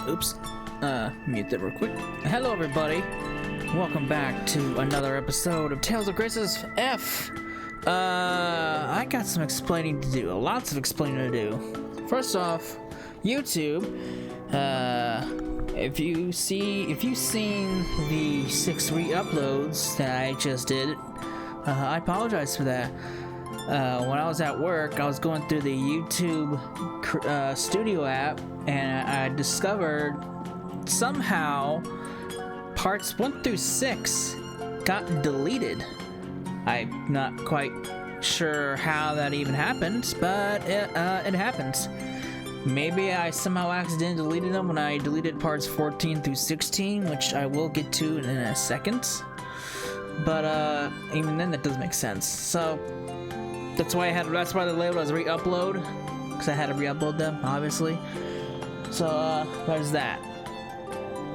Oops. Mute that real quick. Hello, everybody. Welcome back to another episode of Tales of Graces F. I got some explaining to do. Lots of explaining to do. First off, YouTube. If you've seen the 6 re-uploads that I just did, I apologize for that. When I was at work, I was going through the YouTube Studio app, and I discovered somehow parts 1 through 6 got deleted. I'm not quite sure how that even happened, but it happens. Maybe I somehow accidentally deleted them when I deleted parts 14 through 16, which I will get to in a second. But even then, that doesn't make sense. So that's why the label was re-upload, because I had to re-upload them, obviously. So there's that.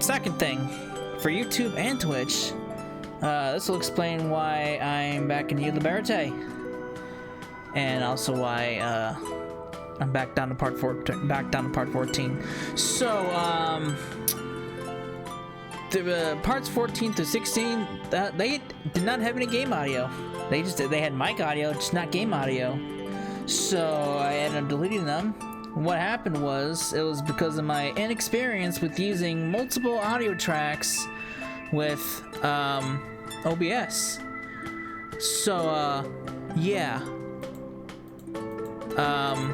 Second thing, for YouTube and Twitch, this will explain why I'm back in Ye Liberté, and also why I'm back down to part 14. So the parts 14 to 16, they did not have any game audio. They had mic audio, just not game audio. So I ended up deleting them. What happened was, it was because of my inexperience with using multiple audio tracks with OBS. So yeah.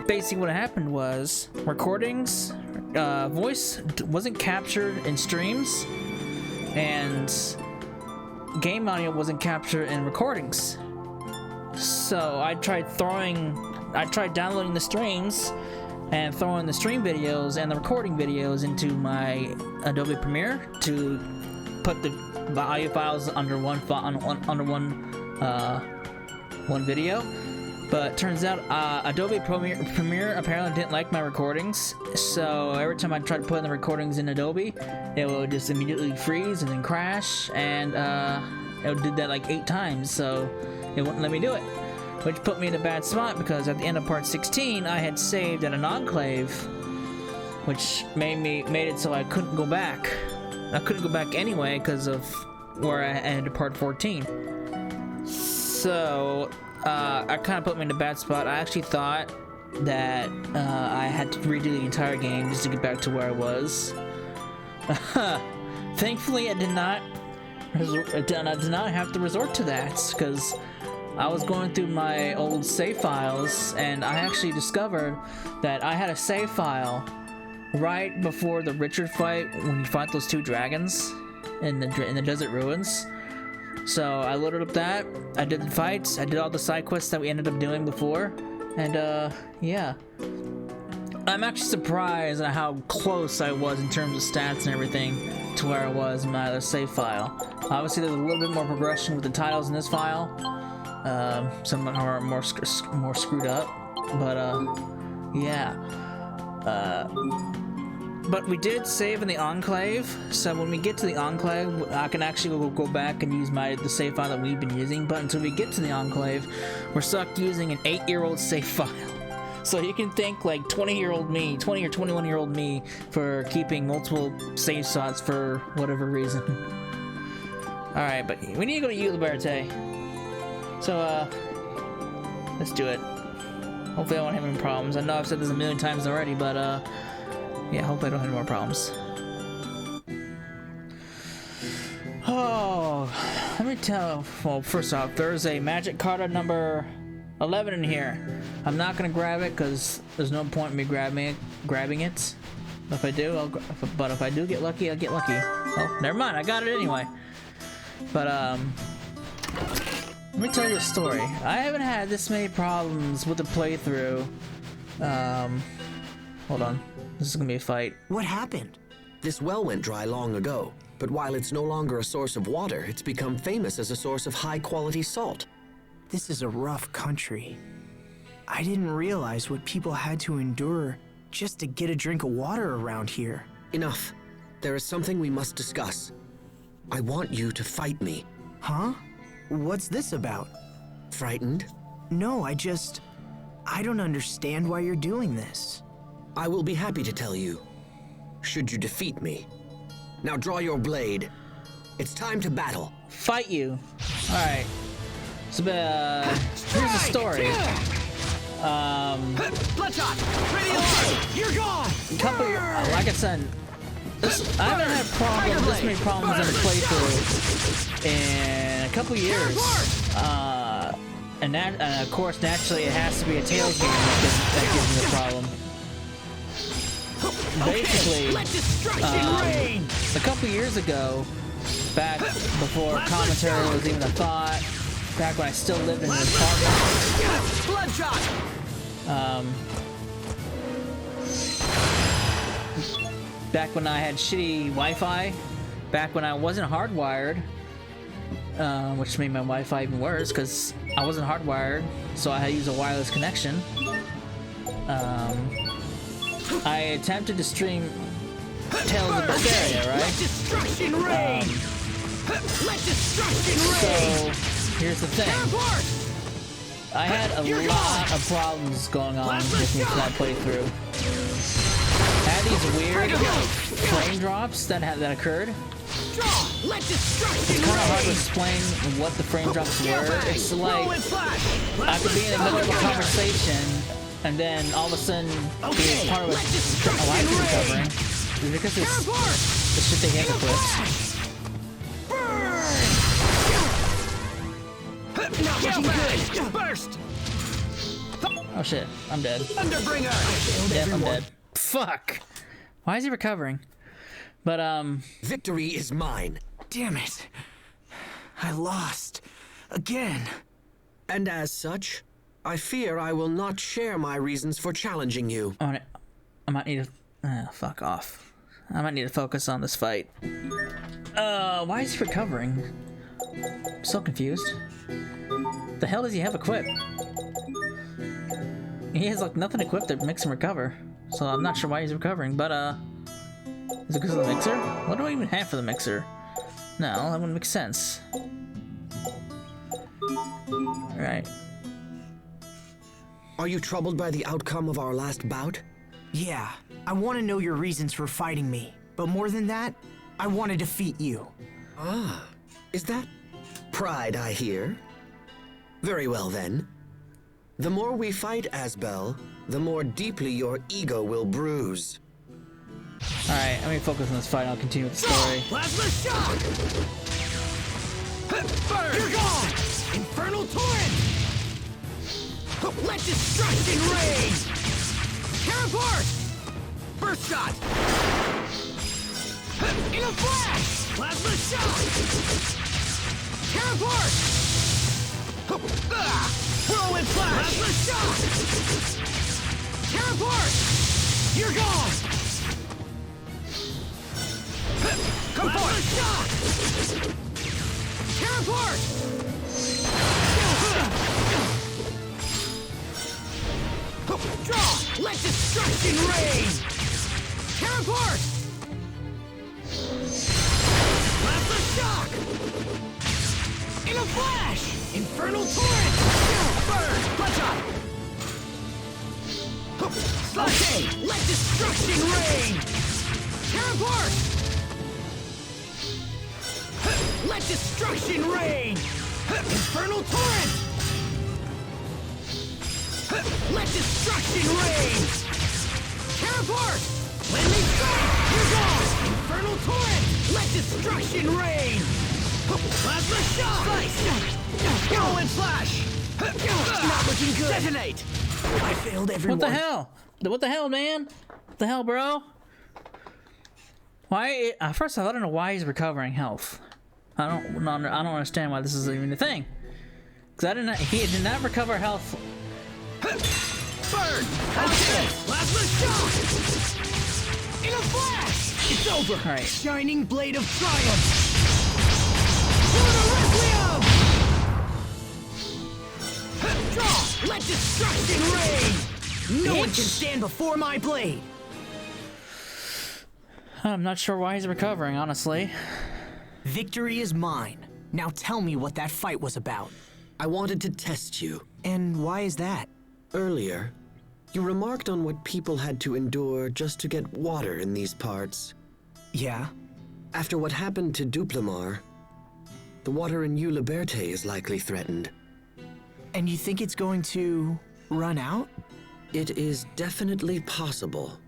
Basically what happened was, recordings, voice wasn't captured in streams, and game audio wasn't captured in recordings. So I tried downloading the streams and throwing the stream videos and the recording videos into my Adobe Premiere to put the audio files under one video. But turns out Adobe Premiere apparently didn't like my recordings, so every time I tried to put in the recordings in Adobe, it would just immediately freeze and then crash, and it did that like 8 times, so it wouldn't let me do it. Which put me in a bad spot, because at the end of part 16, I had saved at an enclave, which made it so I couldn't go back. I couldn't go back anyway because of where I ended part 14. So I kind of put me in a bad spot. I actually thought that I had to redo the entire game just to get back to where I was. Thankfully, I did not have to resort to that, because I was going through my old save files, and I actually discovered that I had a save file right before the Richard fight, when you fight those 2 dragons in the desert ruins. So I loaded up that, I did the fights, I did all the side quests that we ended up doing before, and yeah. I'm actually surprised at how close I was in terms of stats and everything to where I was in my other save file. Obviously there's a little bit more progression with the titles in this file. Some of them are more screwed up, but yeah. But we did save in the enclave, so when we get to the enclave, I can actually go back and use the save file that we've been using. But until we get to the enclave, we're stuck using an 8-year-old save file. So you can thank like 20-year-old me, 20 or 21-year-old me, for keeping multiple save slots for whatever reason. All right, but we need to go to Ye Liberté. So let's do it. Hopefully I won't have any problems. I know I've said this a million times already, but yeah, hopefully I don't have any more problems. Oh, let me tell. Well, first off, there's a magic card number 11 in here. I'm not gonna grab it because there's no point in me grabbing it. If I do, but if I do get lucky, I'll get lucky. Oh, never mind. I got it anyway. But let me tell you a story. I haven't had this many problems with the playthrough. Hold on. This is gonna be a fight. What happened? This well went dry long ago, but while it's no longer a source of water, it's become famous as a source of high-quality salt. This is a rough country. I didn't realize what people had to endure just to get a drink of water around here. Enough. There is something we must discuss. I want you to fight me. Huh? What's this about? Frightened? No, I don't understand why you're doing this. I will be happy to tell you, should you defeat me. Now draw your blade. It's time to battle. Fight you. Alright. So, here's the story. Bloodshot! Ready to launch! You're gone! Like I said, I haven't had this many problems in a playthrough in a couple years. And of course, naturally, it has to be a Tales game that gives me the problem. Basically, a couple years ago, back before commentary was even a thought, back when I still lived in this apartment, back when I had shitty Wi-Fi, back when I wasn't hardwired, which made my Wi-Fi even worse because I wasn't hardwired, so I had to use a wireless connection. I attempted to stream Tales of Berseria, right? So here's the thing. I had a lot of problems going on with me for that playthrough. I had these weird frame drops that occurred. It's kind of hard to explain what the frame drops were. It's like I could be in the middle of a conversation and then all of a sudden be part of a life recovering. It's because it's the shit they hit with. Not looking good! Burst! Oh shit, I'm dead. Thunderbringer! Yep, I'm dead. Fuck! Why is he recovering? But, Victory is mine. Damn it. I lost. Again. And as such, I fear I will not share my reasons for challenging you. I might need to... fuck off. I might need to focus on this fight. Why is he recovering? I'm so confused. The hell does he have equipped? He has, like, nothing equipped that makes him recover. So I'm not sure why he's recovering, but, is it because of the mixer? What do I even have for the mixer? No, that wouldn't make sense. Alright. Are you troubled by the outcome of our last bout? Yeah, I want to know your reasons for fighting me. But more than that, I want to defeat you. Ah, is that pride I hear? Very well then. The more we fight, Asbel, the more deeply your ego will bruise. Alright, let me focus on this fight and I'll continue with the story. Plasma shock! Burn! You're gone! Infernal torrent! Let destruction rain! Tear apart! Burst shot! In a flash! Plasma shock! Tear apart! Whirlwind flash! Plasma shock! Tear apart! You're gone! Come forth! Shock! Tear apart! Draw! Let destruction rain! Tear apart! Plasma shock! In a flash! Infernal torrent! Burn! Bloodshot! Okay! Let destruction rain! Tear apart! Let destruction rain! Infernal torrent! Let destruction rain! Tear apart! Landing strike! You're gone! Infernal torrent! Let destruction rain! Plasma shock! Slice! Whirlwind flash! Not looking good! Detonate! I failed everyone. What the hell? What the hell, man? What the hell, bro? Why? First off, I don't know why he's recovering health. I don't understand why this is even a thing. Because he did not recover health. Burn! Okay! Plasma shock! In a flash! It's over! Alright. Shining blade of triumph! Lunar Requiem! Draw! Let destruction rain! No one can stand before my blade! I'm not sure why he's recovering, honestly. Victory is mine. Now tell me what that fight was about. I wanted to test you. And why is that? Earlier, you remarked on what people had to endure just to get water in these parts. Yeah? After what happened to Duplimar, the water in Eau Liberte is likely threatened. And you think it's going to run out? It is definitely possible.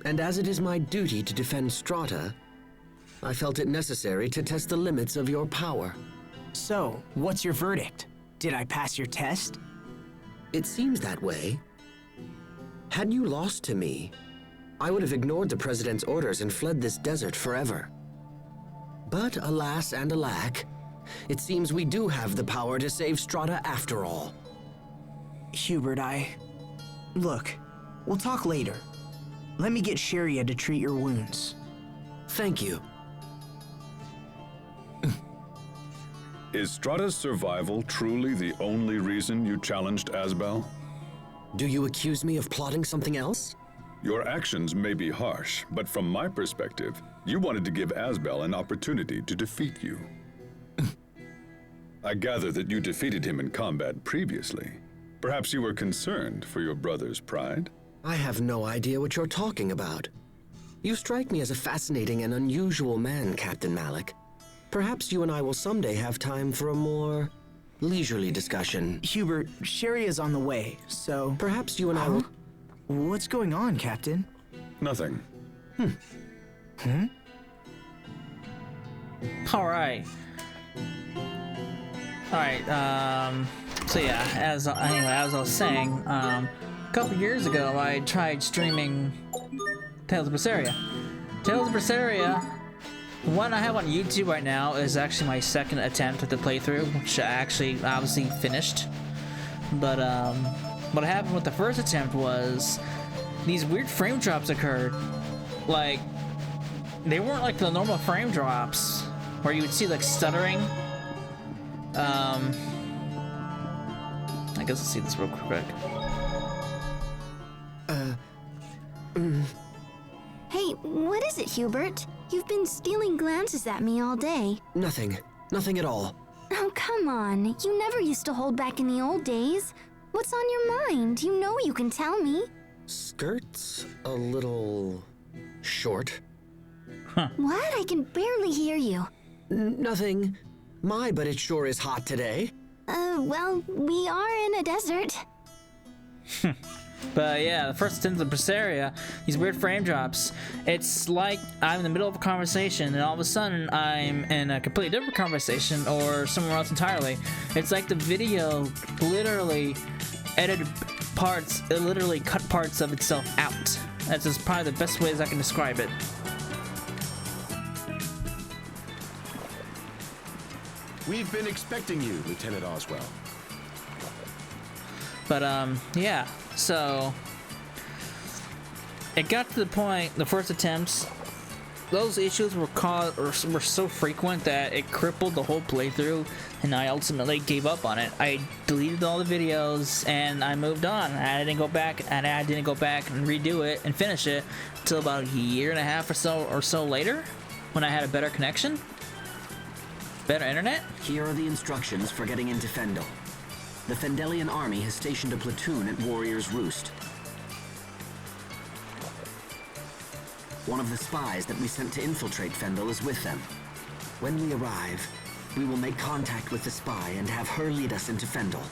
And as it is my duty to defend Strata, I felt it necessary to test the limits of your power. So, what's your verdict? Did I pass your test? It seems that way. Had you lost to me, I would have ignored the President's orders and fled this desert forever. But alas and alack, it seems we do have the power to save Strata after all. Hubert, Look, we'll talk later. Let me get Sharia to treat your wounds. Thank you. Is Strata's survival truly the only reason you challenged Asbel? Do you accuse me of plotting something else? Your actions may be harsh, but from my perspective, you wanted to give Asbel an opportunity to defeat you. I gather that you defeated him in combat previously. Perhaps you were concerned for your brother's pride? I have no idea what you're talking about. You strike me as a fascinating and unusual man, Captain Malik. Perhaps you and I will someday have time for a more leisurely discussion. Hubert, Sharia's on the way, so... Perhaps you and I will... What's going on, Captain? Nothing. Alright. So yeah, as I was saying, a couple years ago I tried streaming Tales of Berseria. Tales of Berseria, one I have on YouTube right now, is actually my second attempt at the playthrough, which I actually obviously finished. But what happened with the first attempt was these weird frame drops occurred. Like, they weren't like the normal frame drops where you would see like stuttering. I guess let's see this real quick. Hey, what is it, Hubert? You've been stealing glances at me all day. Nothing. Nothing at all. Oh, come on. You never used to hold back in the old days. What's on your mind? You know you can tell me. Skirt's a little... short. What? I can barely hear you. Nothing. But it sure is hot today. Well, we are in a desert. But yeah, the first attempt of Berseria, these weird frame drops, it's like I'm in the middle of a conversation and all of a sudden I'm in a completely different conversation or somewhere else entirely. It's like the video literally edited parts, it literally cut parts of itself out. That's just probably the best ways I can describe it. We've been expecting you, Lieutenant Oswell. But yeah, so it got to the point, the first attempts, those issues were were so frequent that it crippled the whole playthrough, and I ultimately gave up on it. I deleted all the videos and I moved on. I didn't go back and redo it and finish it until about a year and a half or so later, when I had a better connection, better internet. Here are the instructions for getting into Fendel. The Fendelian army has stationed a platoon at Warrior's Roost. One of the spies that we sent to infiltrate Fendel is with them. When we arrive, we will make contact with the spy and have her lead us into Fendel.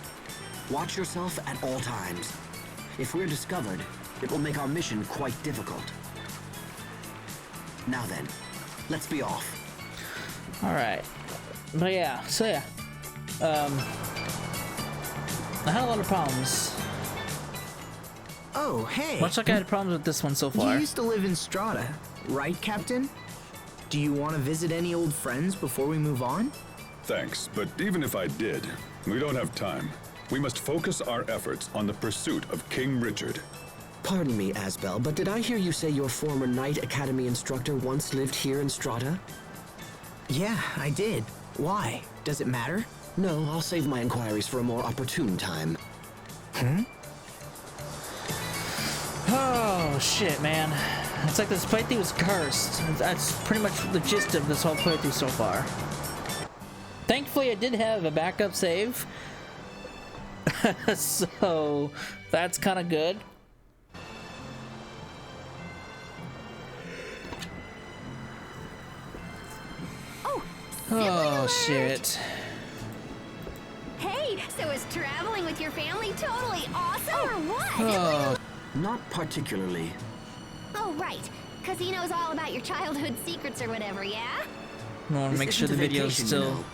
Watch yourself at all times. If we're discovered, it will make our mission quite difficult. Now then, let's be off. Alright. But yeah, so yeah. I had a lot of problems. Oh, hey. Much like I had problems with this one so far. You used to live in Strata, right, Captain? Do you want to visit any old friends before we move on? Thanks, but even if I did, we don't have time. We must focus our efforts on the pursuit of King Richard. Pardon me, Asbel, but did I hear you say your former Knight Academy instructor once lived here in Strata? Yeah, I did. Why? Does it matter? No, I'll save my inquiries for a more opportune time. Oh shit, man. It's like this playthrough was cursed. That's pretty much the gist of this whole playthrough so far. Thankfully, I did have a backup save. So that's kind of good. Oh shit. Hey, so is traveling with your family totally awesome or what? Oh, Not particularly. Oh, right. Because he knows all about your childhood secrets or whatever, yeah? I want to This make sure the isn't a video's vacation, still,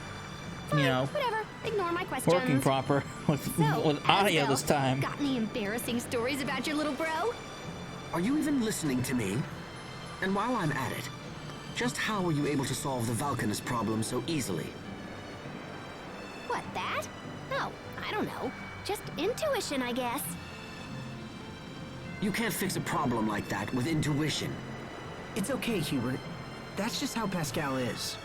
you know, Whatever. Ignore my questions. working proper with audio this time. Got any embarrassing stories about your little bro? Are you even listening to me? And while I'm at it, just how were you able to solve the Valkanist problem so easily? What, that? No, I don't know. Just intuition, I guess. You can't fix a problem like that with intuition. It's okay, Hubert. That's just how Pascal is.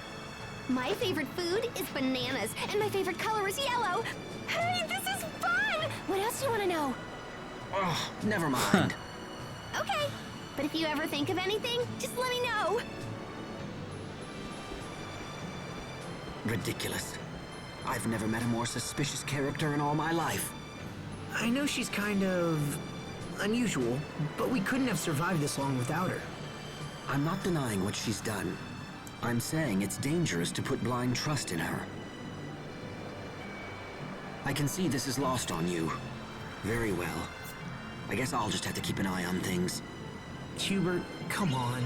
My favorite food is bananas, and my favorite color is yellow. Hey, this is fun! What else do you want to know? Oh, never mind. Okay, but if you ever think of anything, just let me know. Ridiculous. I've never met a more suspicious character in all my life. I know she's kind of unusual, but we couldn't have survived this long without her. I'm not denying what she's done. I'm saying it's dangerous to put blind trust in her. I can see this is lost on you. Very well. I guess I'll just have to keep an eye on things. Hubert, come on.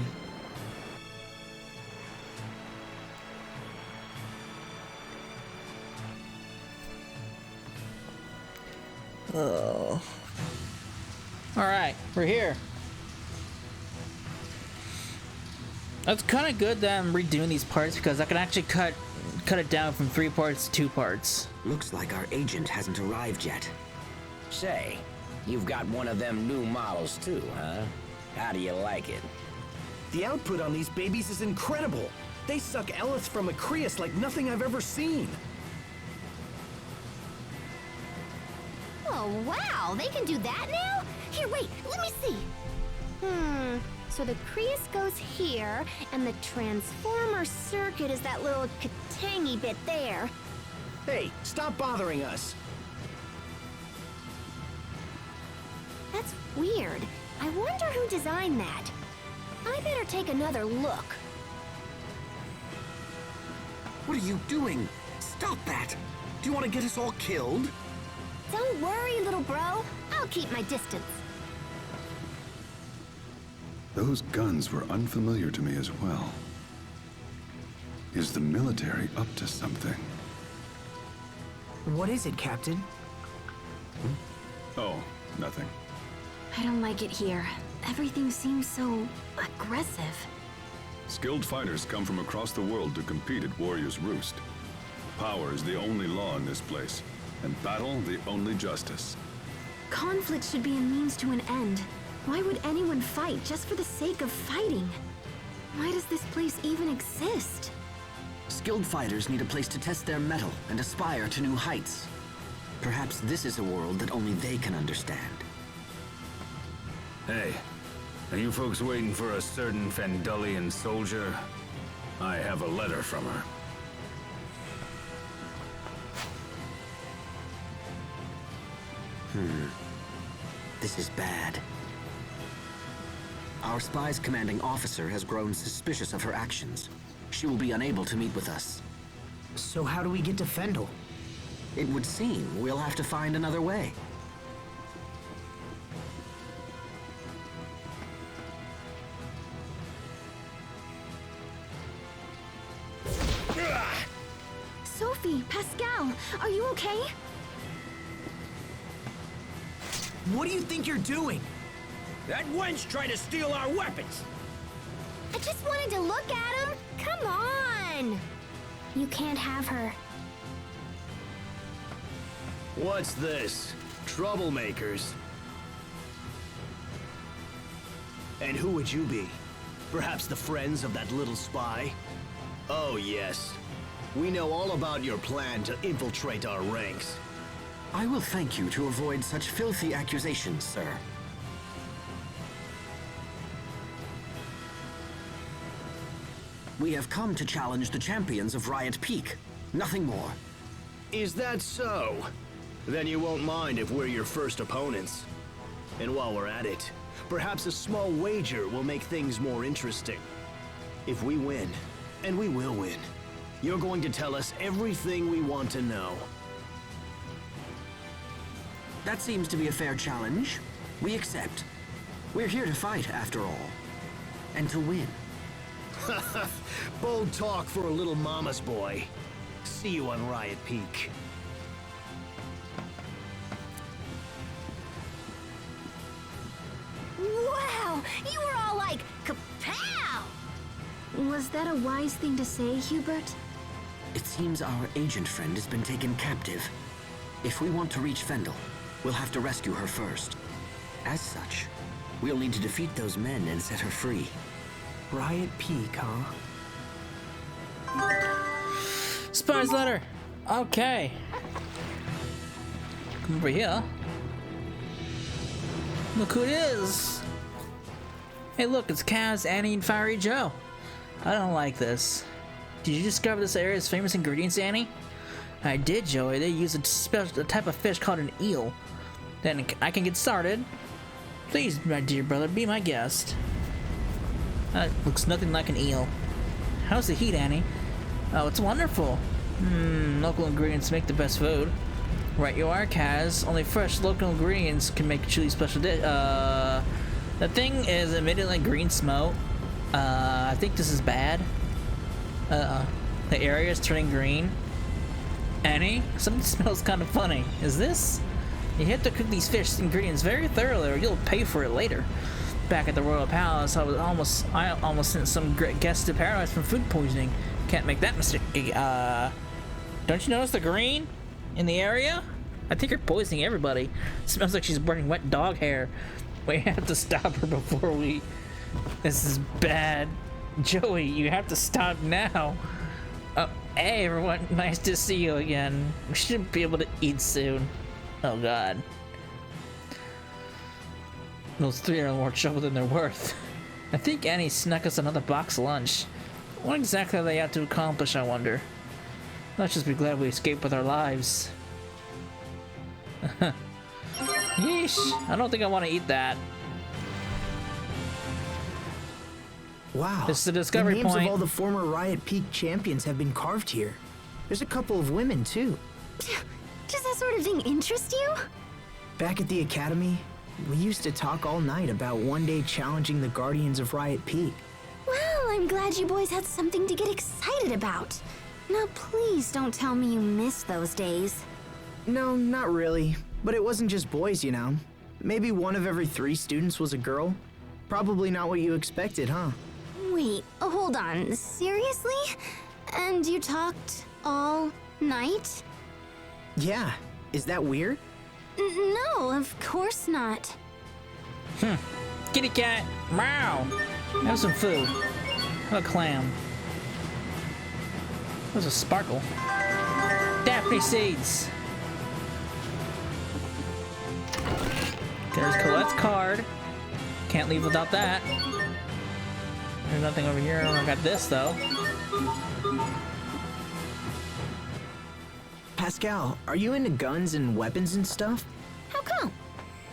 Oh. Alright, we're here. That's kind of good that I'm redoing these parts because I can actually cut it down from 3 parts to 2 parts. Looks like our agent hasn't arrived yet. Say, you've got one of them new models too, huh? How do you like it? The output on these babies is incredible. They suck Elith from Acreus like nothing I've ever seen. Oh, wow, they can do that now? Here, wait, let me see. So the Creus goes here, and the transformer circuit is that little katangy bit there. Hey, stop bothering us. That's weird. I wonder who designed that. I better take another look. What are you doing? Stop that! Do you want to get us all killed? Don't worry, little bro. I'll keep my distance. Those guns were unfamiliar to me as well. Is the military up to something? What is it, Captain? Oh, nothing. I don't like it here. Everything seems so aggressive. Skilled fighters come from across the world to compete at Warrior's Roost. Power is the only law in this place, and battle the only justice. Conflict should be a means to an end. Why would anyone fight just for the sake of fighting? Why does this place even exist? Skilled fighters need a place to test their mettle and aspire to new heights. Perhaps this is a world that only they can understand. Hey, are you folks waiting for a certain Fendelian soldier? I have a letter from her. This is bad. Our spy's commanding officer has grown suspicious of her actions. She will be unable to meet with us. So how do we get to Fendel? It would seem we'll have to find another way. Sophie, Pascal, are you okay? What do you think you're doing? That wench tried to steal our weapons! I just wanted to look at him. Come on! You can't have her. What's this? Troublemakers. And who would you be? Perhaps the friends of that little spy? Oh yes. We know all about your plan to infiltrate our ranks. I will thank you to avoid such filthy accusations, sir. We have come to challenge the champions of Riot Peak. Nothing more. Is that so? Then you won't mind if we're your first opponents. And while we're at it, perhaps a small wager will make things more interesting. If we win, and we will win, you're going to tell us everything we want to know. That seems to be a fair challenge. We accept. We're here to fight, after all. And to win. Bold talk for a little mama's boy. See you on Riot Peak. Wow! You were all like, kapow! Was that a wise thing to say, Hubert? It seems our agent friend has been taken captive. If we want to reach Fendel, we'll have to rescue her first. As such, we'll need to defeat those men and set her free. Riot Peak, huh? Spy's letter. Okay. Come over here. Look who it is. Hey, look, it's Kaz, Annie, and Fiery Joe. I don't like this. Did you discover this area's famous ingredients, Annie? I did, Joey. They use a type of fish called an eel. Then I can get started. Please, my dear brother, be my guest. That looks nothing like an eel. How's the heat, Annie? Oh, it's wonderful. Local ingredients make the best food. Right you are, Kaz. Only fresh local ingredients can make a truly special dish. The thing is emitting like green smoke. I think this is bad. The area is turning green. Annie, something smells kind of funny. Is this? You have to cook these fish ingredients very thoroughly or you'll pay for it later. Back at the Royal Palace, I almost sent some great guests to paradise from food poisoning. Can't make that mistake. Don't you notice the green in the area? I think you're poisoning everybody. It smells like she's burning wet dog hair. We have to stop her before we... This is bad. Joey, you have to stop now. Oh, hey everyone, nice to see you again. We should be able to eat soon. Oh god. Those three are more trouble than they're worth. I think Annie snuck us another box lunch. What exactly are they out to accomplish, I wonder? Let's just be glad we escaped with our lives. Yeesh, I don't think I want to eat that. Wow. It's the discovery the names point. of all the former Riot Peak champions have been carved here. There's a couple of women, too. Does that sort of thing interest you? Back at the academy, we used to talk all night about one day challenging the Guardians of Riot Peak. Well, I'm glad you boys had something to get excited about. Now please don't tell me you miss those days. No, not really. But it wasn't just boys, you know. Maybe one of every 3 students was a girl. Probably not what you expected, huh? Wait, hold on. Seriously? And you talked all night? Yeah. Is that weird? No, of course not. Kitty cat, meow. Have some food. Have a clam. There's a sparkle. Daphne seeds. There's Colette's card. Can't leave without that. There's nothing over here. I got this though. Pascal, are you into guns and weapons and stuff? How come?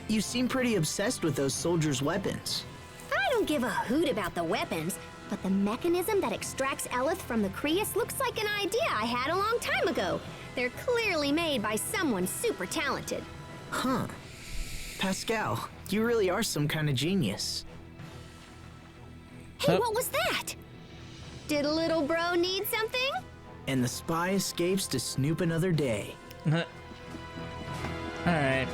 You seem pretty obsessed with those soldiers' weapons. I don't give a hoot about the weapons, but the mechanism that extracts Eleth from the Creus looks like an idea I had a long time ago. They're clearly made by someone super talented. Huh. Pascal, you really are some kind of genius. Hey, what was that? Did little bro need something? And the spy escapes to snoop another day. Alright.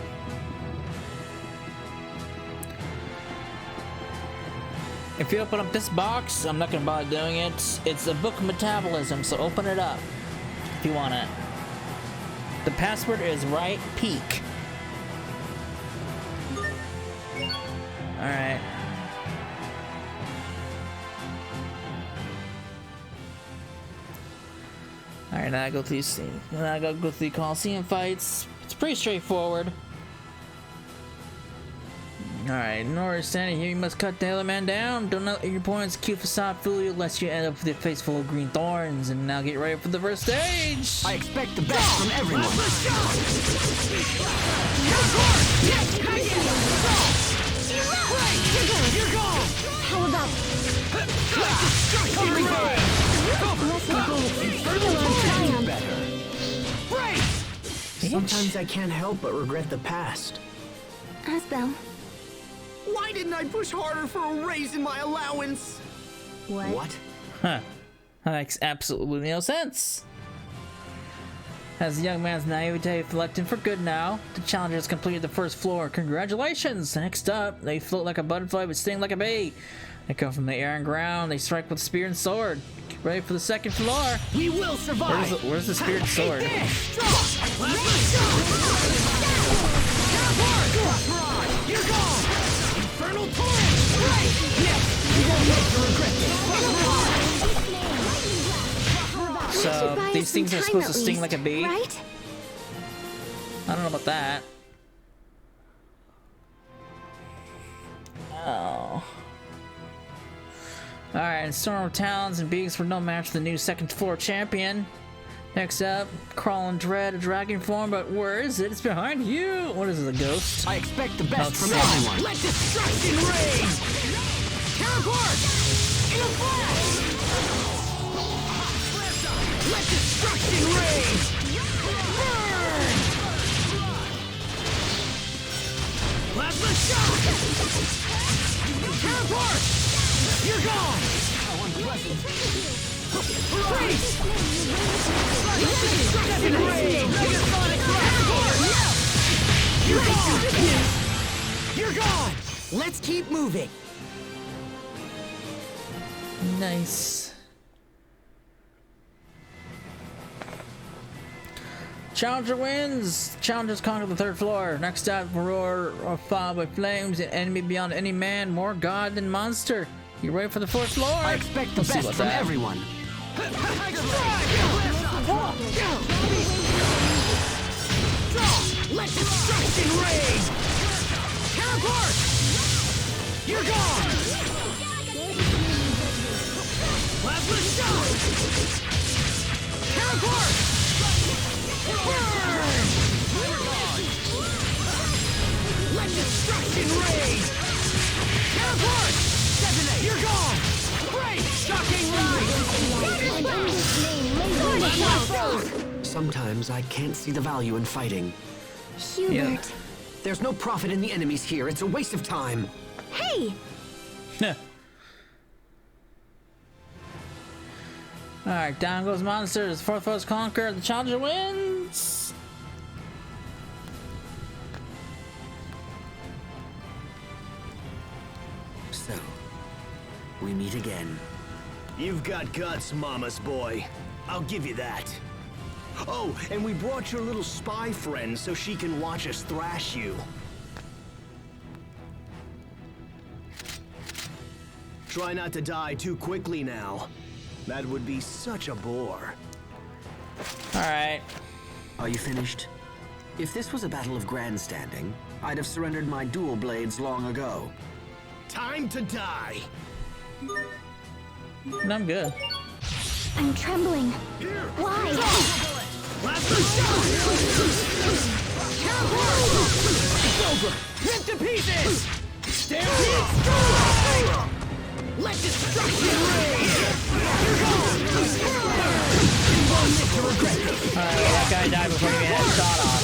If you open up this box, I'm not gonna bother doing it. It's a book of metabolism, so open it up if you want it. The password is Riot Peak. Alright. Alright, now I go through these. Now I gotta go through the Coliseum fights. It's pretty straightforward. Alright, in order to stand here, you must cut the other man down. Don't let your opponent's cute facade fool you, lest you end up with a face full of green thorns. And now get ready for the first stage! I expect the best from everyone. Sometimes I can't help but regret the past. Asbel. Why didn't I push harder for a raise in my allowance? What? Huh. That makes absolutely no sense. As the young man's naivete collecting for good now, the challenger has completed the first floor. Congratulations! Next up, they float like a butterfly but sting like a bee. They come from the air and ground. They strike with spear and sword. Get ready for the second floor. We will survive. Where's the spear and sword? You're gone. Infernal torrent. Right. Yes. You won't live to regret this. So these things are supposed to sting like a bee? Right? I don't know about that. Oh. Alright, and Storm of Talons and Beaks were no match for the new second floor champion. Next up, Crawling Dread, a dragon form, but where is it? It's behind you! What is it, a ghost? I expect the best from Outside. everyone. Let destruction reign. Teleport. In a flash. Let destruction reign. Burn. Plasma shock. Teleport. You're gone. How unpleasant. Freeze. Let destruction reign. Megasonic teleport. You're gone. You're gone. Let's keep moving. Nice. Challenger wins! Challengers conquer the third floor. Next up, roar of fire by flames, an enemy beyond any man, more god than monster. You ready for the fourth floor? I expect the Let's see best what's from that. everyone. Let destruction reign! Teleport! You're gone! Plasma shock! Teleport! Burn! Let destruction reign! Teleport! Detonate! You're gone! Great! Shocking light! Sometimes I can't see the value in fighting. Hubert. Yeah. There's no profit in the enemies here. It's a waste of time. Hey! Alright, down goes monsters. Fourth floor is conquered. The challenger wins! So, we meet again. You've got guts, Mama's boy. I'll give you that. Oh, and we brought your little spy friend so she can watch us thrash you. Try not to die too quickly now. That would be such a bore. Alright. Are you finished? If this was a battle of grandstanding, I'd have surrendered my dual blades long ago. Time to die! I'm good. I'm trembling. Why? Plasma shock! It's over! Rip to pieces! Stampede strike! Let destruction reign! You're gone! You won't live to regret this! Alright, that guy died before he had a shot off.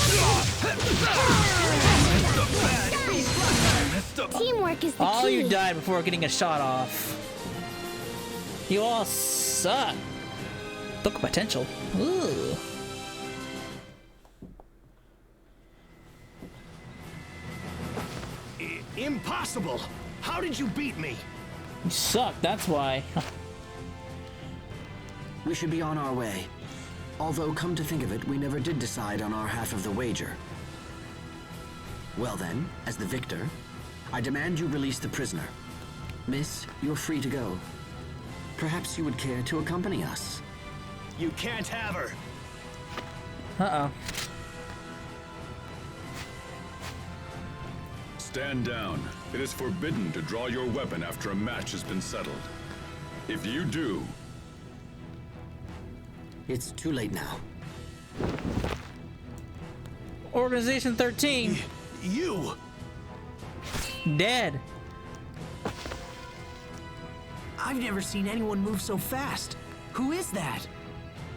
Teamwork is the All key. you died before getting a shot off. You all suck. Look at potential. Ooh. Impossible! How did you beat me? You suck, that's why. We should be on our way. Although, come to think of it, we never did decide on our half of the wager. Well then, as the victor, I demand you release the prisoner. Miss, you're free to go. Perhaps you would care to accompany us. You can't have her. Uh-oh. Stand down. It is forbidden to draw your weapon after a match has been settled. If you do... It's too late now. Organization 13. You! Dead. I've never seen anyone move so fast. Who is that?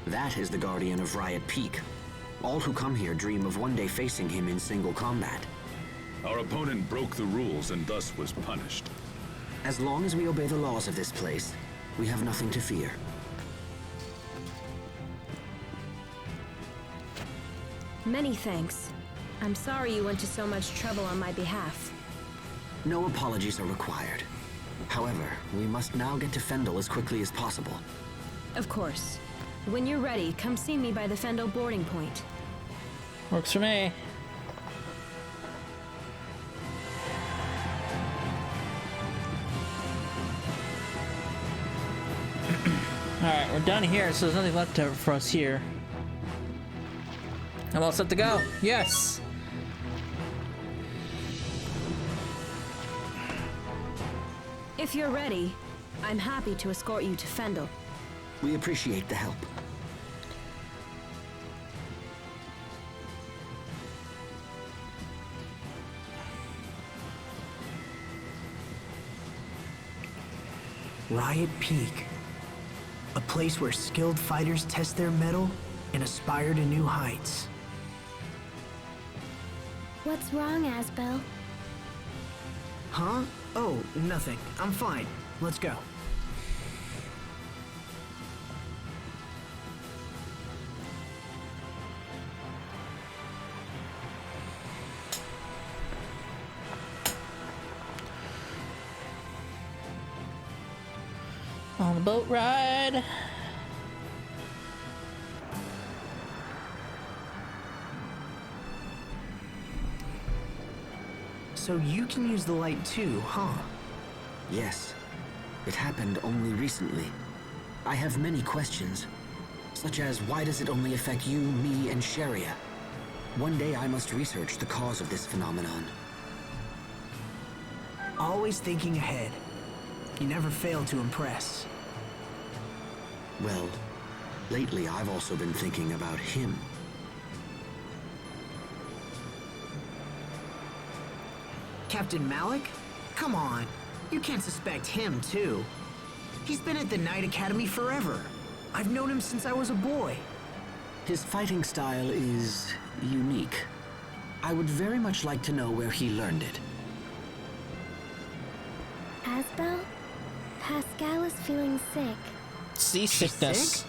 That is the Guardian of Riot Peak. All who come here dream of one day facing him in single combat. Our opponent broke the rules and thus was punished. As long as we obey the laws of this place, we have nothing to fear. Many thanks. I'm sorry you went to so much trouble on my behalf. No apologies are required. However, we must now get to Fendel as quickly as possible. Of course. When you're ready, come see me by the Fendel boarding point. Works for me. Alright, we're done here, so there's nothing left for us here. I'm all set to go. Yes! If you're ready, I'm happy to escort you to Fendel. We appreciate the help. Riot Peak. A place where skilled fighters test their mettle and aspire to new heights. What's wrong, Asbel? Huh? Oh, nothing. I'm fine. Let's go. On the boat ride. So you can use the light too, huh? Yes. It happened only recently. I have many questions, such as why does it only affect you, me, and Sharia? One day I must research the cause of this phenomenon. Always thinking ahead. You never fail to impress. Well, lately I've also been thinking about him. Captain Malik? Come on. You can't suspect him, too. He's been at the Knight Academy forever. I've known him since I was a boy. His fighting style is unique. I would very much like to know where he learned it. Asbel? Pascal is feeling sick. Seasickness. Sick?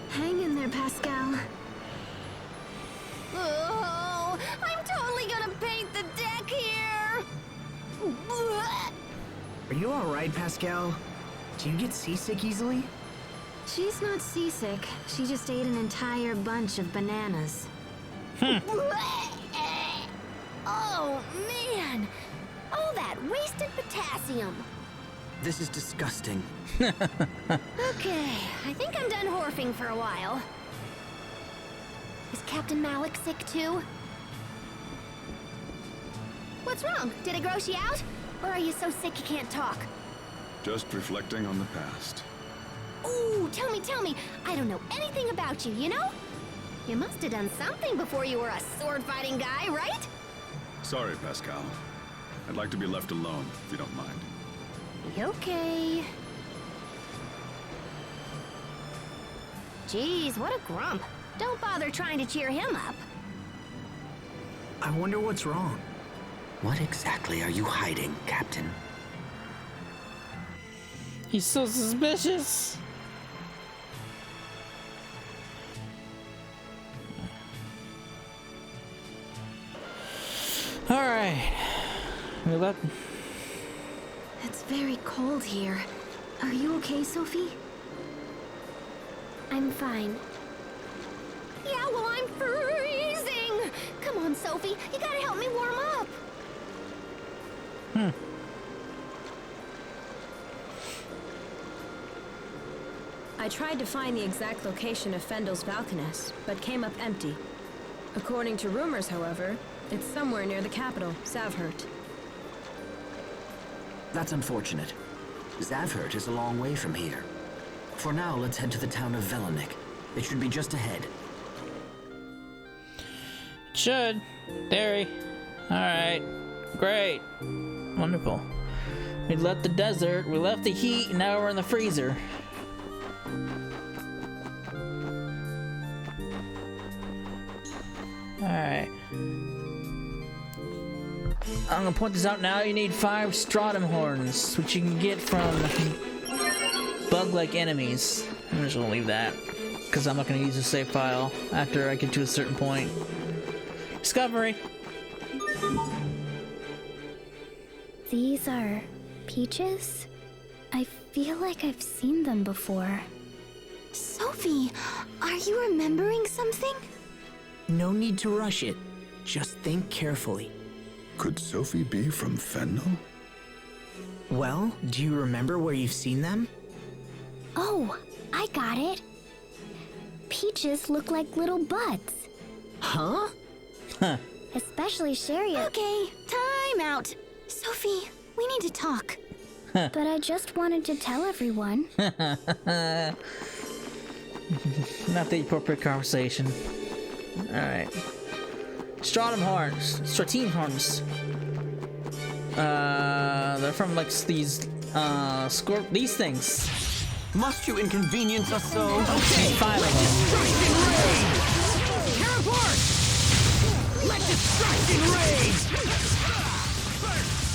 Hang in there, Pascal. Oh, I'm totally gonna paint the deck here! Are you alright, Pascal? Do you get seasick easily? She's not seasick. She just ate an entire bunch of bananas. Oh, man! All that wasted potassium! This is disgusting. Okay, I think I'm done horfing for a while. Is Captain Malik sick too? What's wrong? Did it gross you out? Or are you so sick you can't talk? Just reflecting on the past. Ooh, tell me. I don't know anything about you, you know? You must have done something before you were a sword-fighting guy, right? Sorry, Pascal. I'd like to be left alone, if you don't mind. Okay. Jeez, what a grump. Don't bother trying to cheer him up. I wonder what's wrong. What exactly are you hiding, Captain? He's so suspicious. Alright. We left. It's very cold here. Are you okay, Sophie? I'm fine. Yeah, well, I'm freezing! Come on, Sophie, you gotta help me warm up! I tried to find the exact location of Fendel's Valkaness, but came up empty. According to rumors, however, it's somewhere near the capital, Zavhert. That's unfortunate. Zavhert is a long way from here. For now, let's head to the town of Velenik. It should be just ahead. Should. Dairy. Alright. Great. Wonderful. We left the desert, we left the heat, and now we're in the freezer. Alright. I'm gonna point this out now. You need 5 stratum horns, which you can get from bug-like enemies. I'm just gonna leave that, because I'm not gonna use the save file after I get to a certain point. Discovery! These are peaches? I feel like I've seen them before. Sophie, are you remembering something? No need to rush it. Just think carefully. Could Sophie be from Fendel? Well, do you remember where you've seen them? Oh, I got it. Peaches look like little buds. Huh? Huh. Especially Chariot. Okay, time out. Sophie, we need to talk. But I just wanted to tell everyone. Not the appropriate conversation. Alright. Stratum horns. Stratum horns. They're from like these these things. Must you inconvenience us so? Okay, 5 of them. destruction rain! Tear apart! Let destruction rain!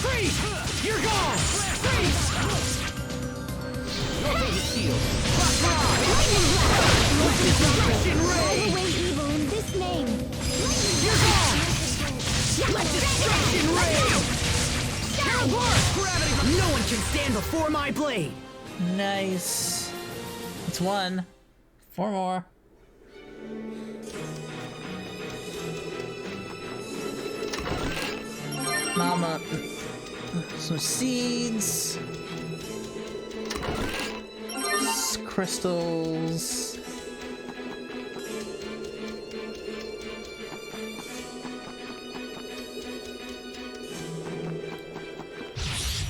Freeze! You're gone! Freeze! Rotate the shield! Rock rod! Let destruction rain! Away evil in this name. You're gone! Let destruction rain! Tear apart! No one can stand before my blade. Nice. It's 1. 4 more. Mama. Some seeds. Crystals.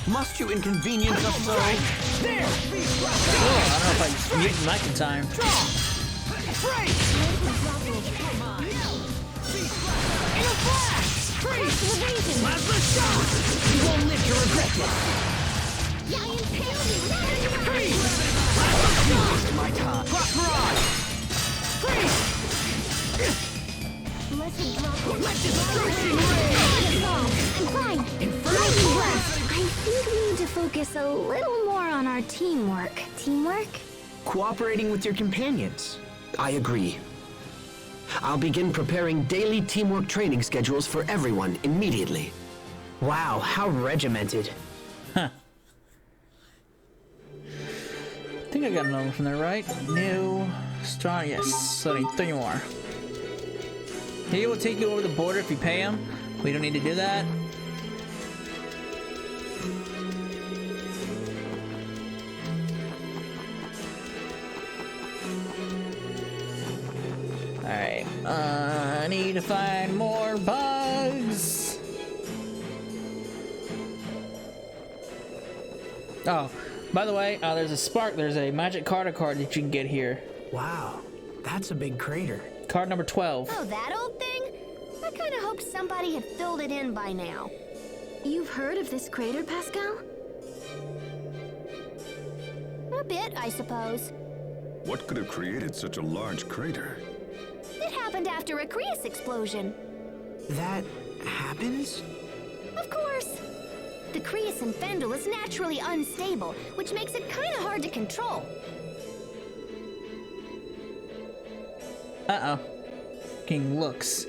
Must you inconvenience us so? There! Oh, I don't know if I muted the mic in time. Freeze! In a flash! Freeze! Plasma shock! You won't live to regret this! Freeze! Plasma shock! My time. Plasma rod! Freeze! Let destruction rain! I'm fine. Infernal torrent! I think we need to focus a little more on our teamwork. Teamwork? Cooperating with your companions. I agree. I'll begin preparing daily teamwork training schedules for everyone immediately. Wow, how regimented. Huh. I think I got another one from there, right? New. Strong. Yes. So I need 3 more. He will take you over the border if you pay him. We don't need to do that. Alright, I need to find more bugs. Oh, by the way, there's a magic card that you can get here. Wow, that's a big crater. Card number 12. Oh, that old thing? I kind of hoped somebody had filled it in by now. You've heard of this crater, Pascal? A bit, I suppose. What could have created such a large crater? It happened after a Creus explosion. That happens? Of course. The Creus in Fendel is naturally unstable, which makes it kind of hard to control. Uh-oh. King looks.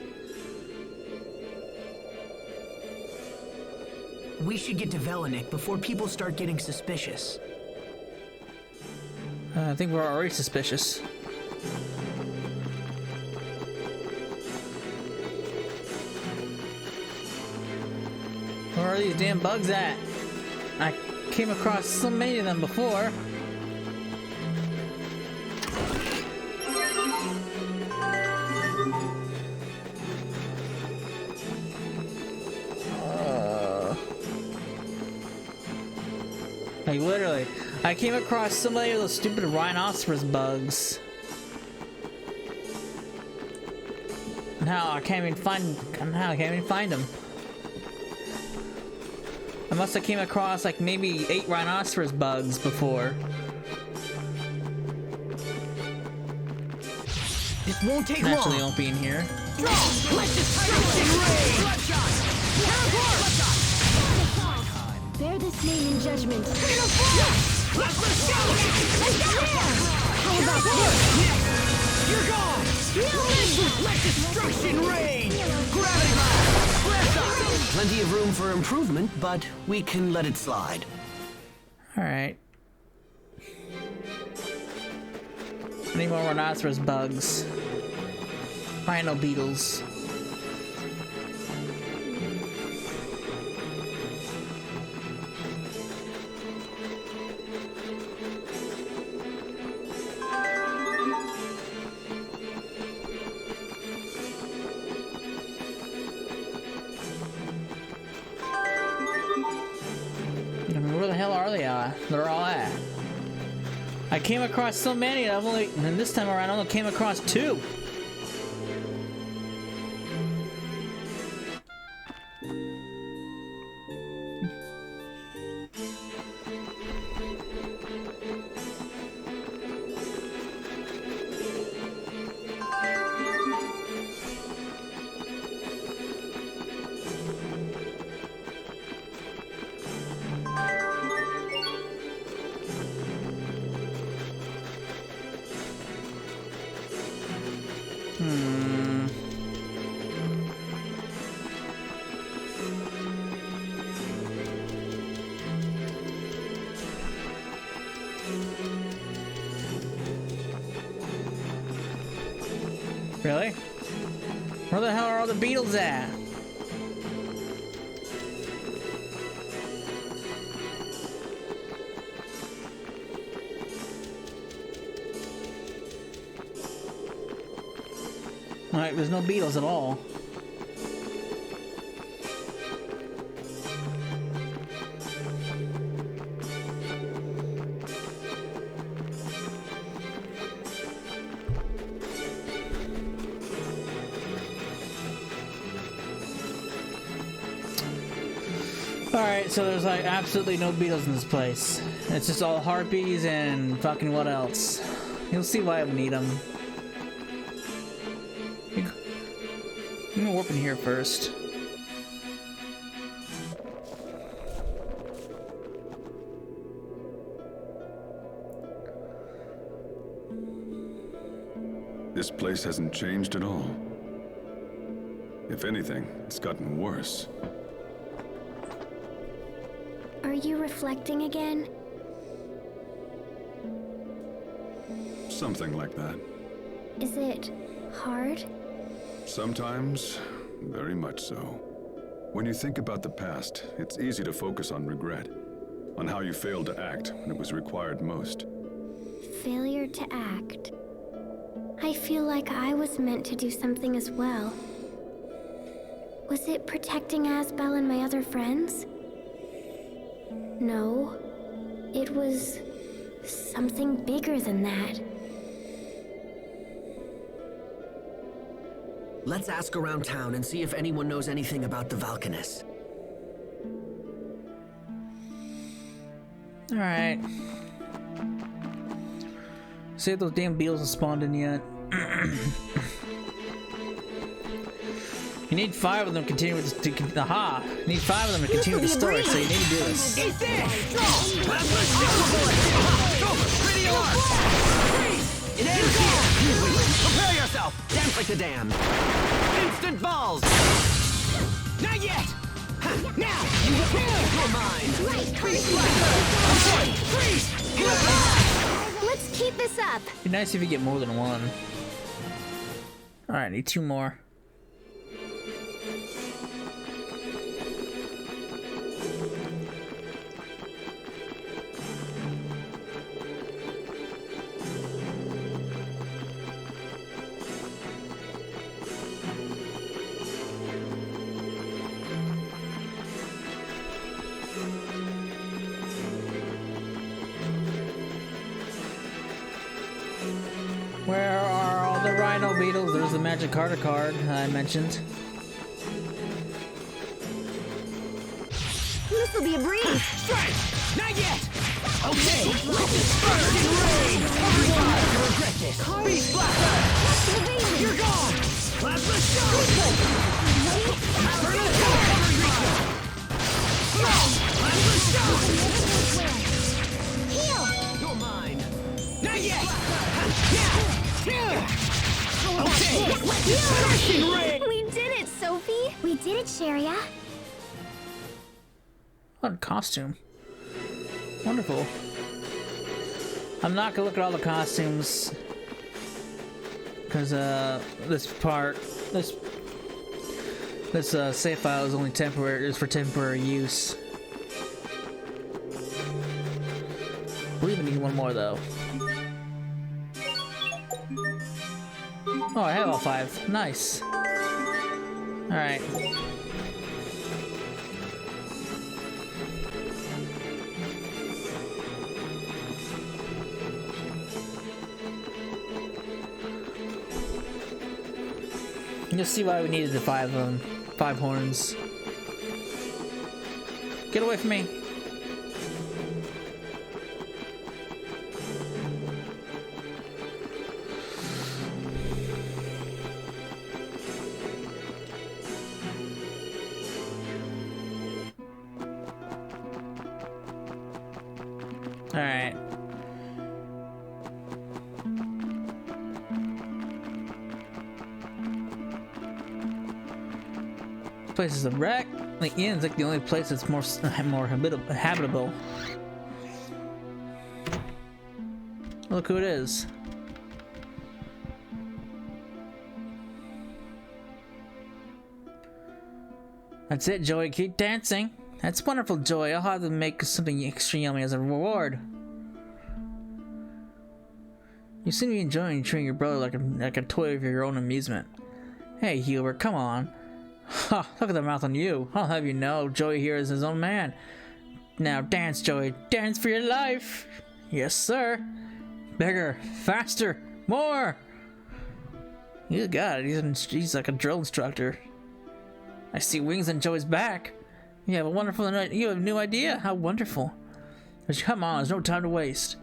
We should get to Velenik before people start getting suspicious. I think we're already suspicious. Where are these damn bugs at? I came across so many of them before. Like literally, I came across so many of those stupid rhinoceros bugs. Now I can't even find them. must have came across like maybe 8 rhinoceros bugs before. This won't take Naturally long. won't be in here. Draw! Let this destruction rain! Bloodshot! Teleport! Bear this name in judgment. Let's go! How about this? You're gone! Let destruction rain! Gravity blast! Blast off! Plenty of room for improvement, but we can let it slide. Alright. I need more rhinoceros bugs. Rhino beetles. Where the hell are they at? They're all at. I came across so many, and this time around I only came across 2. Really? Where the hell are all the beetles at? Alright, there's no beetles at all. Alright, so there's like absolutely no beetles in this place. It's just all harpies and fucking what else. You'll see why I would need them. I'm gonna warp in here first. This place hasn't changed at all. If anything, it's gotten worse. Are you reflecting again? Something like that. Is it hard? Sometimes, very much so. When you think about the past, it's easy to focus on regret, on how you failed to act when it was required most. Failure to act. I feel like I was meant to do something as well. Was it protecting Asbel and my other friends? No. It was something bigger than that. Let's ask around town and see if anyone knows anything about the Valkanus. Alright. See if those damn beetles have spawned in yet. You need 5 of them to continue with the aha. You need 5 of them to continue with the story, so you need to do this. Eat this! Pretty hard! It ends here! Prepare yourself! Dance like the damned! Instant balls! Not yet! Now! You're mine! Freeze! Let's keep this up. Be nice if you get more than 1. Alright, need 2 more. Where are all the rhino beetles? There's the magic Carter card I mentioned. The This'll be a breeze. Strike! Not yet! Okay, let this fucking rain! Everyone has to regret this! Beast Blaster! You're gone! Plasma Shock! Inferno Torrent! Plasma Shock! Heal! You're mine. Not yet! Okay, let this fucking rain! We did it, Sophie! We did it, Sharia. What a costume. Wonderful. I'm not gonna look at all the costumes because this save file is only temporary. Is for temporary use. I believe I need one more though. Oh, I have all 5. Nice. All right. You'll see why we needed the 5 horns. Get away from me. All right. Place is a wreck. The inn's like the only place that's more habitable. Look who it is. That's it, Joey. Keep dancing. That's wonderful, Joey. I'll have to make something extra yummy as a reward. You seem to be enjoying treating your brother like a toy for your own amusement. Hey, Hubert, come on. Ha! Look at the mouth on you. I'll have you know, Joey here is his own man. Now dance, Joey. Dance for your life. Yes, sir. Bigger, faster, more. You got it. He's like a drill instructor. I see wings on Joey's back. You have a wonderful night. You have a new idea. How wonderful. But come on, there's no time to waste.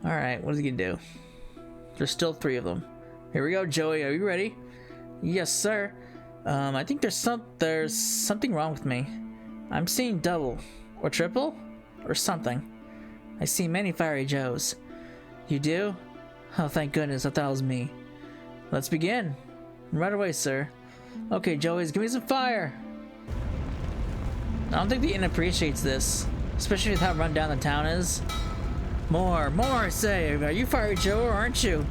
All right, what is he gonna do? There's still 3 of them. Here we go, Joey. Are you ready? Yes, sir. I think there's something wrong with me. I'm seeing double, or triple, or something. I see many fiery Joes. You do? Oh, thank goodness, I thought it was me. Let's begin. Right away, sir. Okay, Joey's, give me some fire. I don't think the inn appreciates this, especially with how run down the town is. More, I say. Are you fiery Joe or aren't you?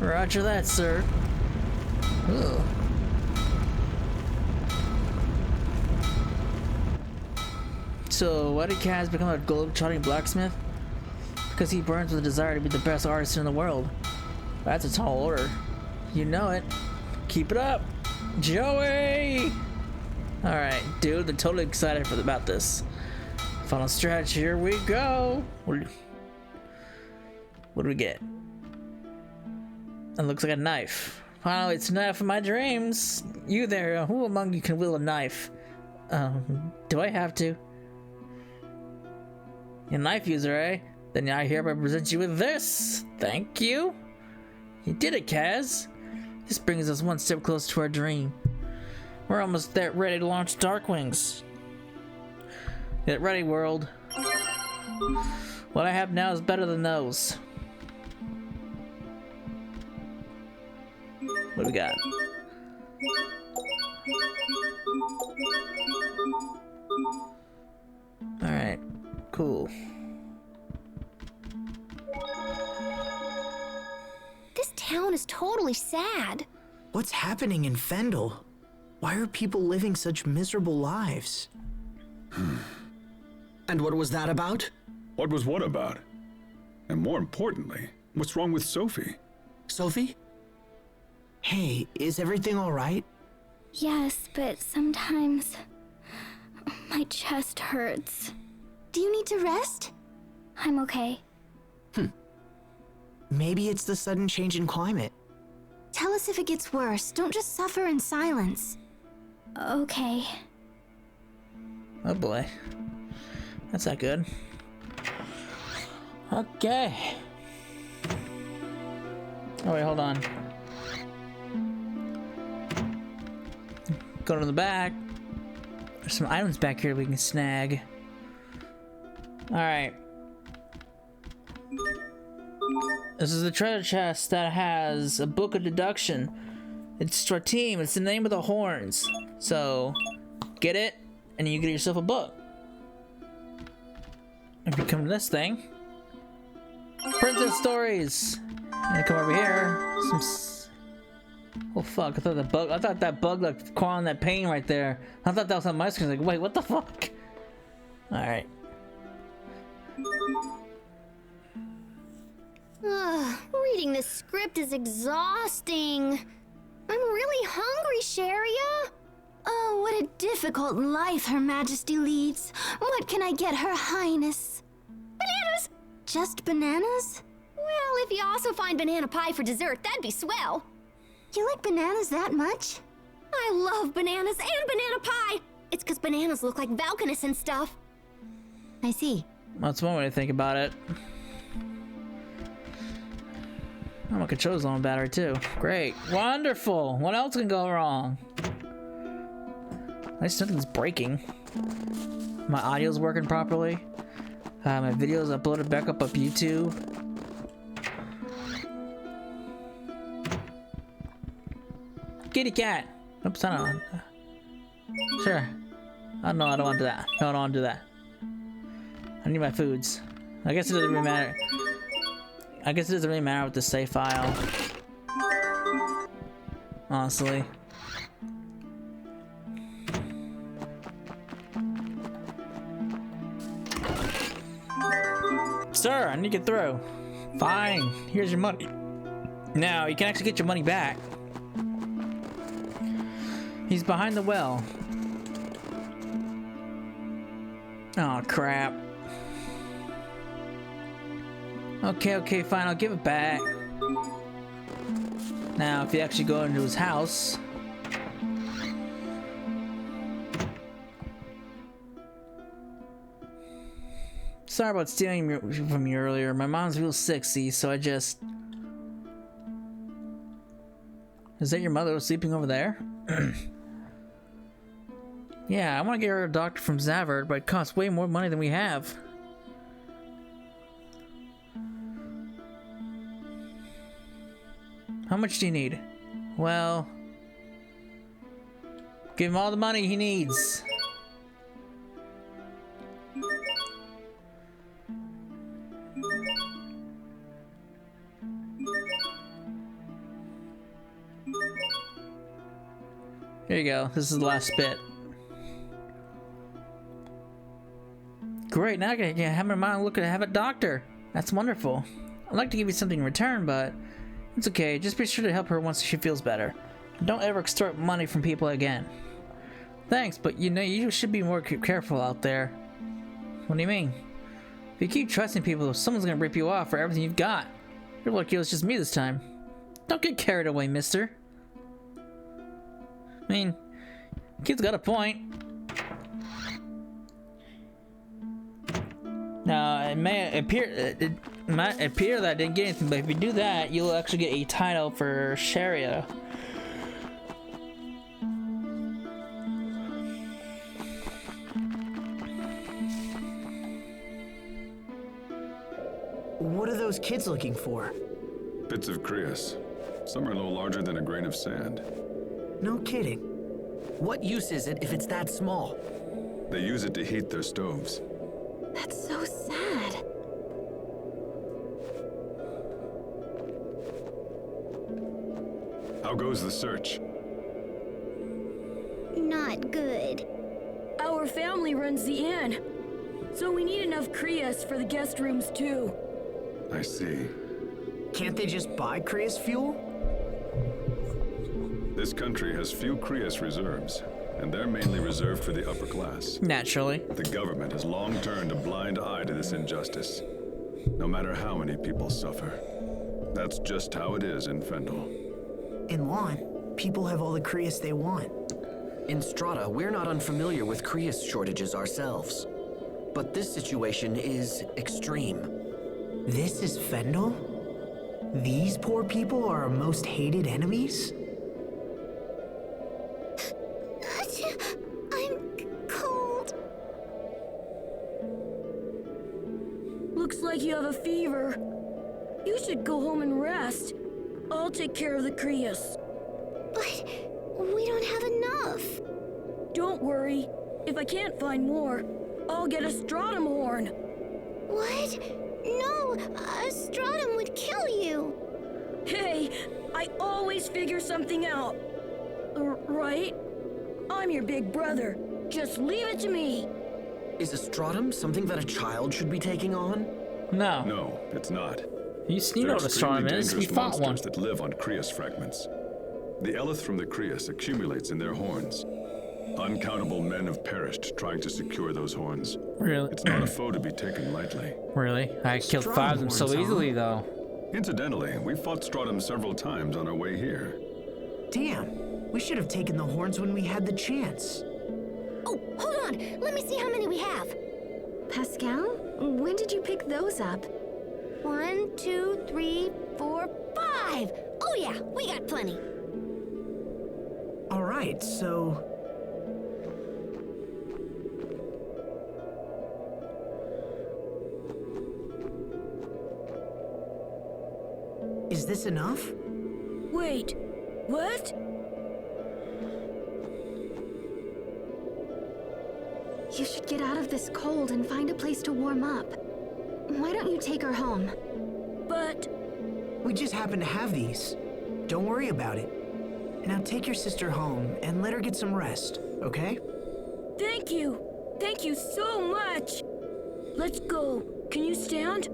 Roger that, sir. Ugh. So, why did Kaz become a globe-trotting blacksmith? Because he burns with a desire to be the best artist in the world. That's a tall order. You know it. Keep it up, Joey! Alright, dude, they're totally excited about this. Final stretch, here we go! What do we get? It looks like a knife. Finally, it's a knife of my dreams! You there, who among you can wield a knife? Do I have to? You're a knife user, eh? Then I hereby present you with this! Thank you! You did it, Kaz! This brings us one step closer to our dream. We're almost there, ready to launch Darkwings. Get ready, world. What I have now is better than those. What do we got? Alright, cool. This town is totally sad. What's happening in Fendel? Why are people living such miserable lives? And what was that about? What was what about? And more importantly, what's wrong with Sophie? Sophie? Hey, is everything all right? Yes, but sometimes my chest hurts. Do you need to rest? I'm okay. Maybe it's the sudden change in climate. Tell us if it gets worse. Don't just suffer in silence. Okay. Oh boy. That's not good. Okay. Oh wait, hold on. Go to the back. There's some items back here we can snag. Alright. This is the treasure chest that has a book of deduction. It's our team. It's the name of the horns. So, get it, and you get yourself a book. If you come to this thing, Princess Stories. And you come over here. Oh fuck! I thought that bug like calling that pain right there. I thought that was on my screen. Like, wait, what the fuck? All right. Reading this script is exhausting. I'm really hungry, Sharia. Oh, what a difficult life Her Majesty leads. What can I get Her Highness? Bananas! Just bananas? Well, if you also find banana pie for dessert, that'd be swell. You like bananas that much? I love bananas and banana pie! It's because bananas look like Valkanus and stuff. I see. That's one way to think about it. Oh, my controller's on battery too. Great. Wonderful! What else can go wrong? At least nothing's breaking. My audio's working properly. My video's uploaded back up YouTube. Kitty cat! Oops, I don't. Sure. Oh no, I don't want to do that. No, I don't want to do that. I need my foods. I guess it doesn't really matter. I guess it doesn't really matter with the save file. Honestly. Sir, I need to get through. Fine, here's your money. Now, you can actually get your money back. He's behind the well. Oh, crap. Okay, fine, I'll give it back. Now, if you actually go into his house... Sorry about stealing from you earlier. My mom's real sexy, so I just... Is that your mother sleeping over there? Yeah, I want to get her a doctor from Zavard, but it costs way more money than we have. How much do you need? Well... Give him all the money he needs. Here you go. This is the last bit. Great, now I can have my mom look at have a doctor. That's wonderful. I'd like to give you something in return, but it's okay. Just be sure to help her once she feels better. Don't ever extort money from people again. Thanks, but you know, you should be more careful out there. What do you mean? If you keep trusting people, someone's gonna rip you off for everything you've got. You're lucky it was just me this time. Don't get carried away, mister. I mean, kid's got a point. Now, it might appear that I didn't get anything, but if you do that, you'll actually get a title for Sharia. What are those kids looking for? Bits of Krios. Some are no larger than a grain of sand. No kidding. What use is it if it's that small? They use it to heat their stoves. That's so sad. How goes the search? Not good. Our family runs the inn, so we need enough Krios for the guest rooms too. I see. Can't they just buy Krios fuel? This country has few Krios reserves, and they're mainly reserved for the upper class. Naturally. The government has long turned a blind eye to this injustice, no matter how many people suffer. That's just how it is in Fendel. In Lon, people have all the Krios they want. In Strata, we're not unfamiliar with Krius shortages ourselves. But this situation is extreme. This is Fendel? These poor people are our most hated enemies? I'm cold. Looks like you have a fever. You should go home and rest. I'll take care of the Krius. But we don't have enough. Don't worry. If I can't find more, I'll get a stratum horn. What? No, a stratum would kill you. Hey, I always figure something out. Right? I'm your big brother. Just leave it to me. Is a stratum something that a child should be taking on? No. No, it's not. You know what a stratum is. We fought one. That live on Krius fragments. The eleth from the Krius accumulates in their horns. Uncountable men have perished trying to secure those horns. Really? It's not a foe to be taken lightly. Really? I killed 5 of them so easily, though. Incidentally, we fought stratum several times on our way here. Damn, we should have taken the horns when we had the chance. Oh, hold on. Let me see how many we have. Pascal, when did you pick those up? 1, 2, 3, 4, 5. Oh yeah, we got plenty. All right, so... Is this enough? Wait, what? You should get out of this cold and find a place to warm up. Why don't you take her home? But... We just happen to have these. Don't worry about it. Now take your sister home and let her get some rest, okay? Thank you. Thank you so much. Let's go. Can you stand?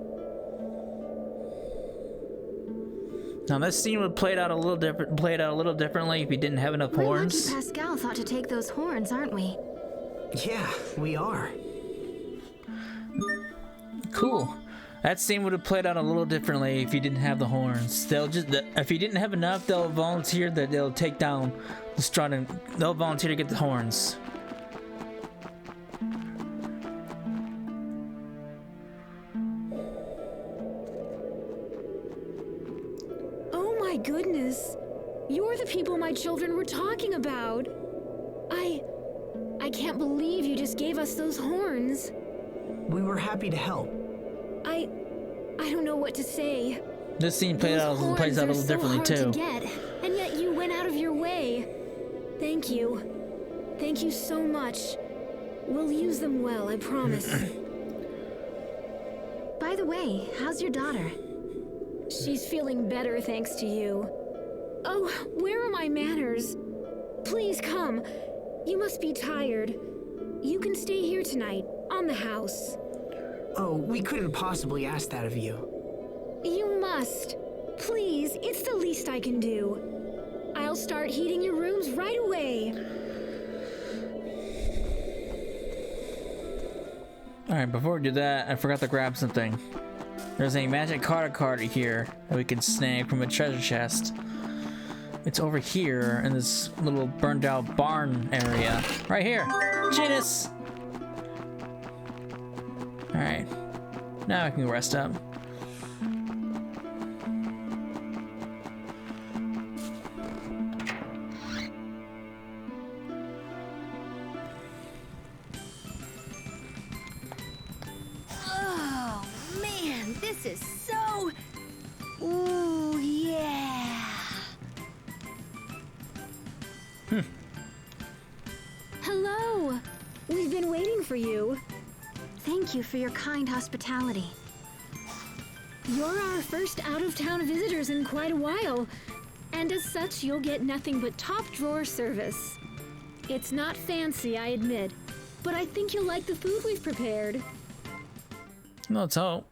Now this scene would play out a little differently if he didn't have enough horns. We're lucky Pascal thought to take those horns, aren't we? Yeah, we are. Cool. That scene would have played out a little differently if you didn't have the horns. If you didn't have enough, they'll volunteer that they'll take down the stratum. They'll volunteer to get the horns. Oh my goodness. You're the people my children were talking about. I can't believe you just gave us those horns. We were happy to help. I don't know what to say. This scene plays out a little differently too. To get, and yet you went out of your way. Thank you. Thank you so much. We'll use them well, I promise. By the way, how's your daughter? She's feeling better thanks to you. Oh, where are my manners? Please come. You must be tired. You can stay here tonight, on the house. Oh, we couldn't possibly ask that of you. You must. Please, it's the least I can do. I'll start heating your rooms right away. Alright, before we do that, I forgot to grab something. There's a magic card here that we can snag from a treasure chest. It's over here in this little burned out barn area. Right here! Genus! Alright. Now I can rest up. Oh, man, this is so... Ooh, yeah. Hello. We've been waiting for you. Thank you for your kind hospitality. You're our first out-of-town visitors in quite a while, and as such, you'll get nothing but top-drawer service. It's not fancy, I admit, but I think you'll like the food we've prepared. Let's hope.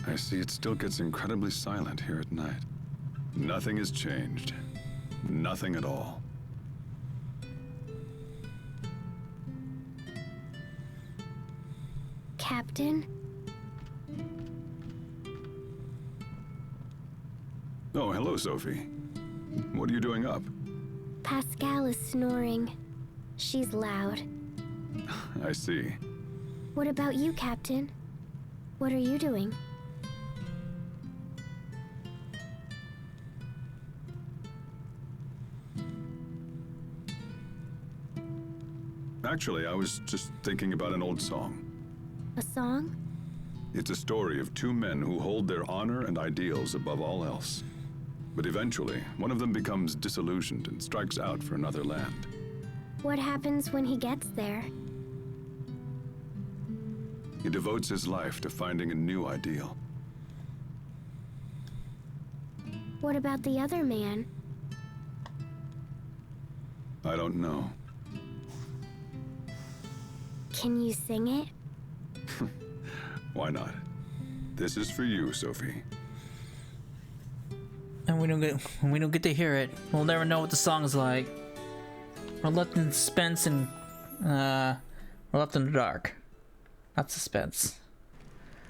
I see it still gets incredibly silent here at night. Nothing has changed. Nothing at all. Captain. Oh, hello, Sophie. What are you doing up? Pascal is snoring. She's loud. I see. What about you, Captain? What are you doing? Actually, I was just thinking about an old song. A song? It's a story of two men who hold their honor and ideals above all else. But eventually, one of them becomes disillusioned and strikes out for another land. What happens when he gets there? He devotes his life to finding a new ideal. What about the other man? I don't know. Can you sing it? Why not? This is for you, Sophie. And when we don't get to hear it, we'll never know what the song's like. We're left in suspense and we're left in the dark. Not suspense.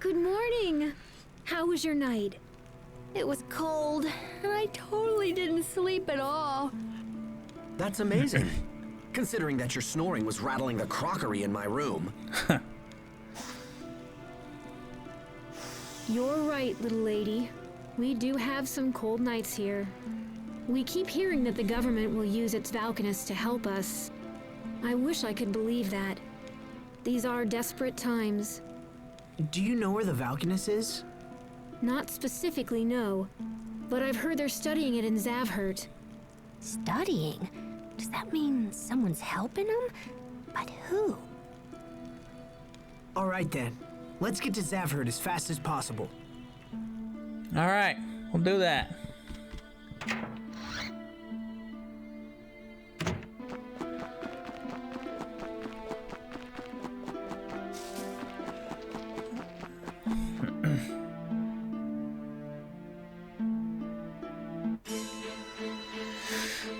Good morning. How was your night? It was cold, and I totally didn't sleep at all. That's amazing. Considering that your snoring was rattling the crockery in my room. You're right, little lady. We do have some cold nights here. We keep hearing that the government will use its Valkanus to help us. I wish I could believe that. These are desperate times. Do you know where the Valkanus is? Not specifically, no. But I've heard they're studying it in Zavhert. Studying? Does that mean someone's helping him? But who? All right then. Let's get to Zavhert as fast as possible. All right, we'll do that.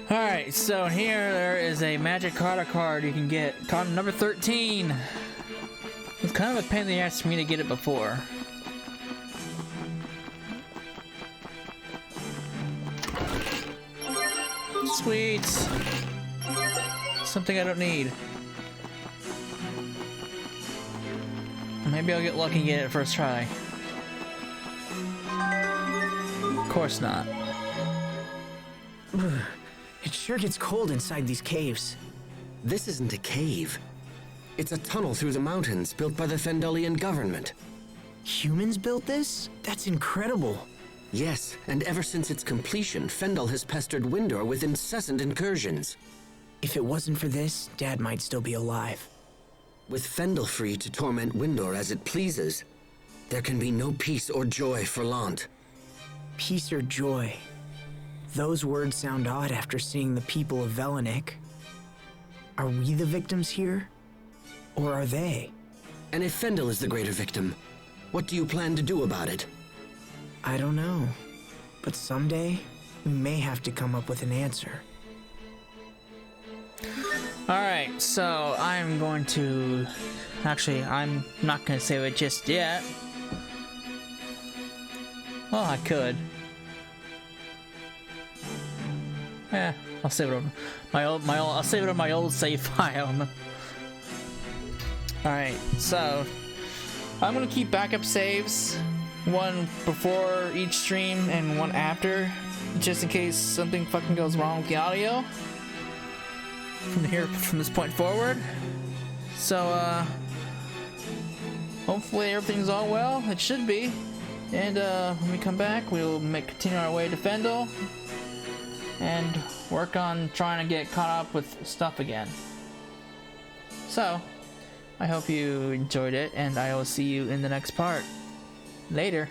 Alright, so here there is a magic card you can get. Card number 13. It's kind of a pain in the ass for me to get it before. Sweet. Something I don't need. Maybe I'll get lucky and get it first try. Of course not. It sure gets cold inside these caves. This isn't a cave. It's a tunnel through the mountains built by the Fendelian government. Humans built this? That's incredible. Yes, and ever since its completion, Fendel has pestered Windor with incessant incursions. If it wasn't for this, Dad might still be alive. With Fendel free to torment Windor as it pleases, there can be no peace or joy for Lant. Peace or joy? Those words sound odd after seeing the people of Velanik. Are we the victims here? Or are they? And if Fendel is the greater victim, what do you plan to do about it? I don't know. But someday, we may have to come up with an answer. Alright, so I'm going to... Actually, I'm not going to say it just yet. Well, I could. Yeah, I'll save it on I'll save it on my old save file. Alright, so I'm gonna keep backup saves, one before each stream and one after, just in case something fucking goes wrong with the audio from this point forward. So hopefully everything's all well. It should be. And when we come back, we'll continue our way to Fendel and work on trying to get caught up with stuff again. So, I hope you enjoyed it, and I will see you in the next part. Later.